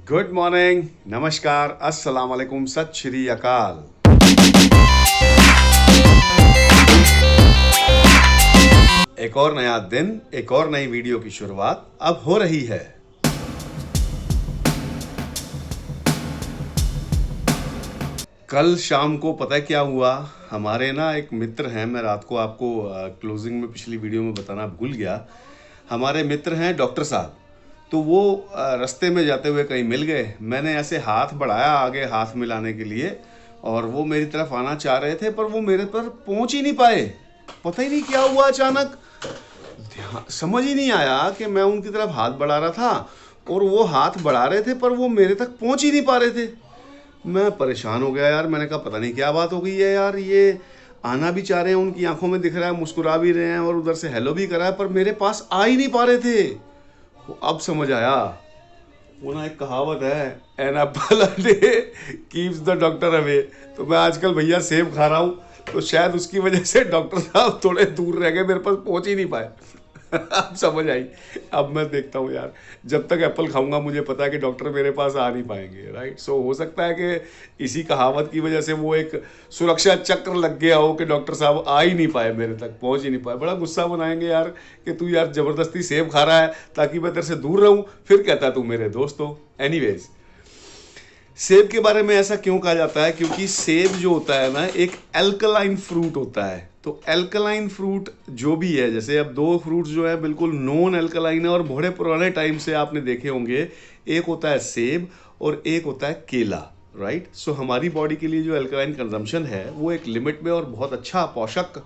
Good morning, नमस्कार, अस्सलाम वालेकुम, सत श्री अकाल। एक और नया दिन, एक और नई वीडियो की शुरुआत अब हो रही है। कल शाम को पता है क्या हुआ? हमारे ना एक मित्र हैं, मैं रात को आपको क्लोजिंग में पिछली वीडियो में बताना भूल गया। हमारे मित्र हैं डॉक्टर साहब। तो वो रास्ते में जाते हुए कहीं मिल गए। मैंने ऐसे हाथ बढ़ाया आगे हाथ मिलाने के लिए, और वो मेरी तरफ आना चाह रहे थे, पर वो मेरे पर पहुंच ही नहीं पाए। पता ही नहीं क्या हुआ, अचानक समझ ही नहीं आया कि मैं उनकी तरफ हाथ बढ़ा रहा था और वो हाथ बढ़ा रहे थे, पर वो मेरे तक पहुंच ही नहीं पा रहे थे। मैं परेशान हो गया यार। मैंने कहा पता नहीं क्या बात हो गई है यार, ये आना भी चाह रहे हैं, उनकी आंखों में दिख रहा है, मुस्कुरा भी रहे हैं और उधर से हेलो भी करा है, पर मेरे पास आ ही नहीं पा रहे थे। वो अब समझ आया। वो ना एक कहावत है, an apple a day keeps the doctor away. तो मैं आजकल भैया सेब खा रहा हूँ, तो शायद उसकी वजह से डॉक्टर साहब थोड़े दूर रह गए, मेरे पास पहुंच ही नहीं पाए। अब समझ आई। अब मैं देखता हूँ यार, जब तक एप्पल खाऊंगा मुझे पता है कि डॉक्टर मेरे पास आ नहीं पाएंगे, राइट। सो हो सकता है कि इसी कहावत की वजह से वो एक सुरक्षा चक्र लग गया हो कि डॉक्टर साहब आ ही नहीं पाए, मेरे तक पहुंच ही नहीं पाए। बड़ा गुस्सा बनाएंगे यार कि तू यार जबरदस्ती सेब खा रहा है ताकि मैं तेरे से दूर रहूं, फिर कहता तू मेरे दोस्त हो। एनीवेज, सेब के बारे में ऐसा क्यों कहा जाता है? क्योंकि सेब जो होता है ना, एक एल्कलाइन फ्रूट होता है। तो एल्कलाइन फ्रूट जो भी है, जैसे अब दो फ्रूट्स जो है बिल्कुल नॉन एल्कलाइन है और बड़े पुराने टाइम से आपने देखे होंगे, एक होता है सेब और एक होता है केला, राइट। सो हमारी बॉडी के लिए जो एल्कलाइन कंजम्पशन है वो एक लिमिट में और बहुत अच्छा पोषक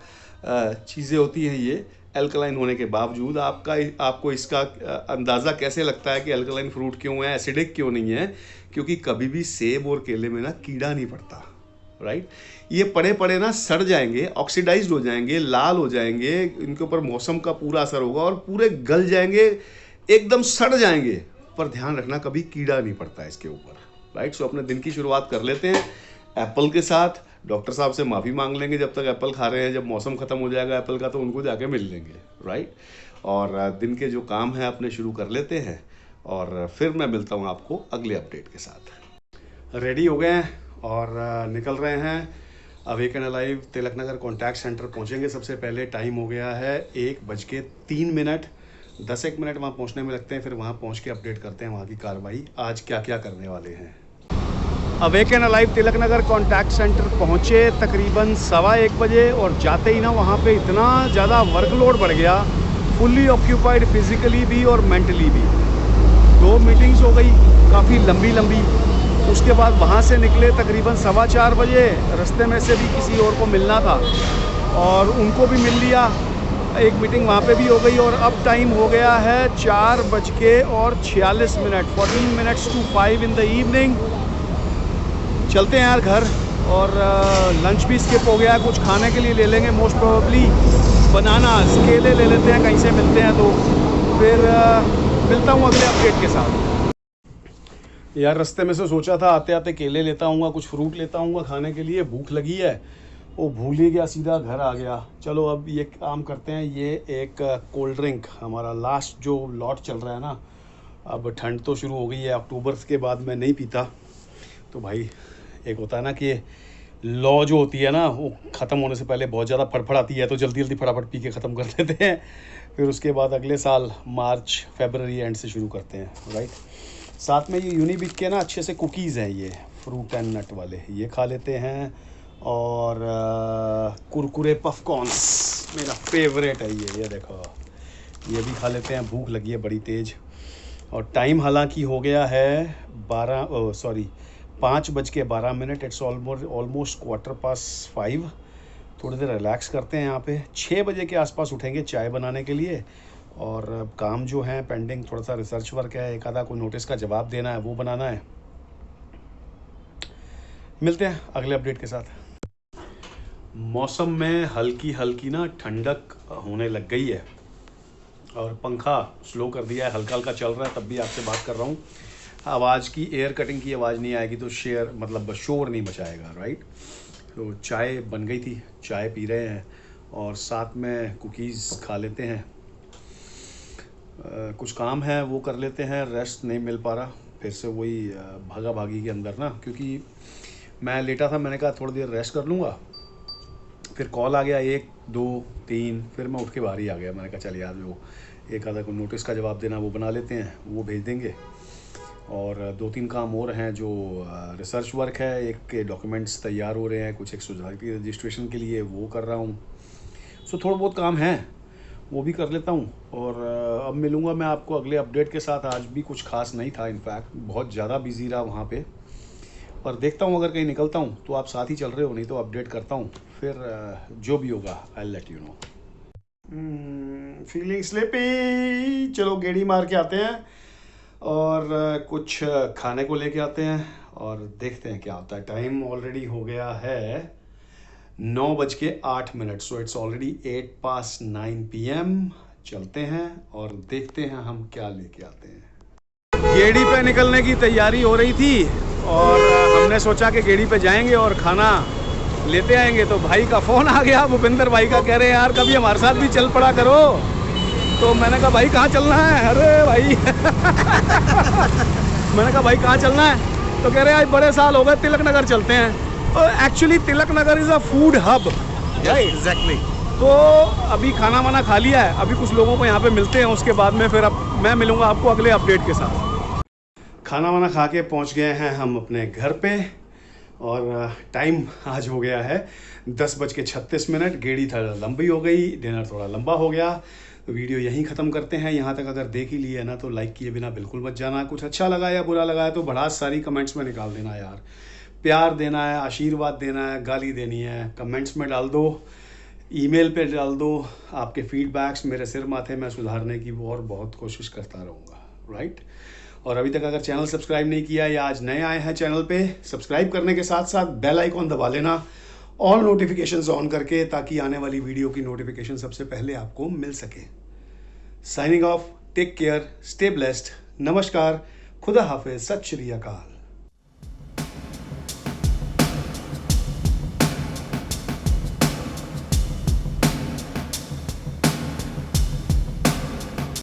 चीज़ें होती हैं ये एल्कलाइन होने के बावजूद। आपको इसका अंदाज़ा कैसे लगता है कि एल्कलाइन फ्रूट क्यों है, एसिडिक क्यों नहीं है? क्योंकि कभी भी सेब और केले में ना कीड़ा नहीं पड़ता, राइट। ये पड़े पड़े ना सड़ जाएंगे, ऑक्सीडाइज्ड हो जाएंगे, लाल हो जाएंगे, इनके ऊपर मौसम का पूरा असर होगा और पूरे गल जाएंगे, एकदम सड़ जाएंगे। पर ध्यान रखना, कभी कीड़ा नहीं पड़ता है इसके ऊपर, राइट। सो अपने दिन की शुरुआत कर लेते हैं एप्पल के साथ। डॉक्टर साहब से माफ़ी मांग लेंगे जब तक एप्पल खा रहे हैं, जब मौसम ख़त्म हो जाएगा एप्पल का तो उनको जाके मिल लेंगे, राइट। और दिन के जो काम हैं अपने शुरू कर लेते हैं, और फिर मैं मिलता हूँ आपको अगले अपडेट के साथ। रेडी हो गए हैं और निकल रहे हैं। Awake and alive Tilak Nagar contact centre पहुँचेंगे। सबसे पहले टाइम हो गया है 1:03। 10 मिनट वहाँ पहुँचने में लगते हैं, फिर वहाँ पहुँच के अपडेट करते हैं वहाँ की कार्रवाई, आज क्या क्या करने वाले हैं। Awake and alive Tilak Nagar contact centre पहुँचे तकरीबन 1:15 बजे, और जाते ही ना वहाँ पे इतना ज़्यादा वर्कलोड बढ़ गया, फुल्ली ऑक्यूपाइड फिज़िकली भी और मेंटली भी। 2 मीटिंग्स हो गई काफ़ी लंबी लंबी। उसके बाद वहाँ से निकले तकरीबन 4:15 बजे। रास्ते में से भी किसी और को मिलना था और उनको भी मिल लिया, एक मीटिंग वहाँ पे भी हो गई। और अब टाइम हो गया है 4:46, 14 minutes to 5 in the evening. चलते हैं यार घर, और लंच भी स्किप हो गया है, कुछ खाने के लिए ले लेंगे, मोस्ट प्रोबेबली बनानास, केले ले लेते हैं, कहीं से मिलते हैं तो फिर मिलता हूँ अगले अपडेट के साथ। यार रास्ते में से सोचा था आते आते केले लेता हूँ, कुछ फ्रूट लेता हूँ खाने के लिए, भूख लगी है। वो भूल ही गया, सीधा घर आ गया। चलो अब ये काम करते हैं, ये एक कोल्ड ड्रिंक हमारा लास्ट जो लॉट चल रहा है ना, अब ठंड तो शुरू हो गई है, अक्टूबर के बाद मैं नहीं पीता। तो भाई एक होता है ना कि लॉ जो होती है ना, वो ख़त्म होने से पहले बहुत ज़्यादा फड़फड़ाती है, तो जल्दी जल्दी फटाफट पी के ख़त्म कर देते हैं। फिर उसके बाद अगले साल मार्च फरवरी एंड से शुरू करते हैं, राइट। साथ में ये यूनिबिक के ना अच्छे से कुकीज़ हैं, ये फ्रूट एंड नट वाले, ये खा लेते हैं। और कुरकुरे पफकॉर्न्स मेरा फेवरेट है ये देखो, ये भी खा लेते हैं। भूख लगी है बड़ी तेज़, और टाइम हालांकि हो गया है 5:12। It's almost 5:15। थोड़ी देर रिलैक्स करते हैं यहाँ पे। 6 बजे के आसपास उठेंगे चाय बनाने के लिए, और काम जो है पेंडिंग, थोड़ा सा रिसर्च वर्क है, एक आधा कोई नोटिस का जवाब देना है, वो बनाना है। मिलते हैं अगले अपडेट के साथ। मौसम में हल्की हल्की ना ठंडक होने लग गई है, और पंखा स्लो कर दिया है, हल्का हल्का चल रहा है, तब भी आपसे बात कर रहा हूँ। आवाज़ की, एयर कटिंग की आवाज़ नहीं आएगी तो शोर नहीं मचाएगा, राइट। तो चाय बन गई थी, चाय पी रहे हैं, और साथ में कुकीज़ खा लेते हैं। कुछ काम है वो कर लेते हैं, रेस्ट नहीं मिल पा रहा, फिर से वही भागा भागी के अंदर ना, क्योंकि मैं लेटा था, मैंने कहा थोड़ी देर रेस्ट कर लूँगा, फिर कॉल आ गया 1 2 3, फिर मैं उठ के बाहर ही आ गया। मैंने कहा चल यार, जो एक आधा को नोटिस का जवाब देना वो बना लेते हैं, वो भेज देंगे, और 2-3 काम और हैं जो रिसर्च वर्क है, एक के डॉक्यूमेंट्स तैयार हो रहे हैं, कुछ एक सोसाइटी रजिस्ट्रेशन के लिए वो कर रहा हूँ। सो थोड़ा बहुत काम है, वो भी कर लेता हूँ। और अब मिलूँगा मैं आपको अगले अपडेट के साथ। आज भी कुछ खास नहीं था, इनफैक्ट बहुत ज़्यादा बिजी रहा वहाँ पे, पर देखता हूँ अगर कहीं निकलता हूँ तो आप साथ ही चल रहे हो, नहीं तो अपडेट करता हूँ, फिर जो भी होगा I will let you know. Feeling sleepy, चलो गेड़ी मार के आते हैं और कुछ खाने को लेके आते हैं और देखते हैं क्या होता है। टाइम ऑलरेडी हो गया है 9:08। So it's already 8:09 PM। चलते हैं और देखते हैं हम क्या लेके आते हैं। गेड़ी पे निकलने की तैयारी हो रही थी और हमने सोचा कि गेड़ी पे जाएंगे और खाना लेते आएंगे, तो भाई का फ़ोन आ गया, भूपेंद्र भाई का, कह रहे हैं यार कभी हमारे साथ भी चल पड़ा करो। तो मैंने कहा भाई कहाँ चलना है? अरे भाई मैंने कहा भाई कहाँ चलना है? तो कह रहे हैं आज बड़े साल हो गए, तिलक नगर चलते हैं। Actually Tilak Nagar is a food hub, exactly. तो अभी खाना वाना खा लिया है, अभी कुछ लोगों को यहाँ पे मिलते हैं, उसके बाद में फिर अब मैं मिलूँगा आपको अगले अपडेट के साथ। खाना वाना खा के पहुँच गए हैं हम अपने घर पे और टाइम आज हो गया है 10:36। गेड़ी थोड़ा लंबी हो गई, डिनर थोड़ा लंबा हो गया, तो वीडियो यहीं ख़त्म करते हैं। यहाँ तक अगर देख ही लिए है ना तो लाइक किए बिना बिल्कुल मत जाना। कुछ अच्छा लगा या बुरा लगा है तो भड़ास सारी कमेंट्स में निकाल देना यार। प्यार देना है, आशीर्वाद देना है, गाली देनी है, कमेंट्स में डाल दो, ईमेल पे डाल दो। आपके फीडबैक्स मेरे सिर माथे में सुधारने की और बहुत कोशिश करता रहूँगा, राइट। और अभी तक अगर चैनल सब्सक्राइब नहीं किया या आज नए आए हैं चैनल पे, सब्सक्राइब करने के साथ साथ बेल आइकॉन दबा लेना, ऑल नोटिफिकेशंस ऑन करके, ताकि आने वाली वीडियो की नोटिफिकेशन सबसे पहले आपको मिल सके। Signing off, take care, stay blessed, नमस्कार, खुदा हाफिज, सत श्री अकाल।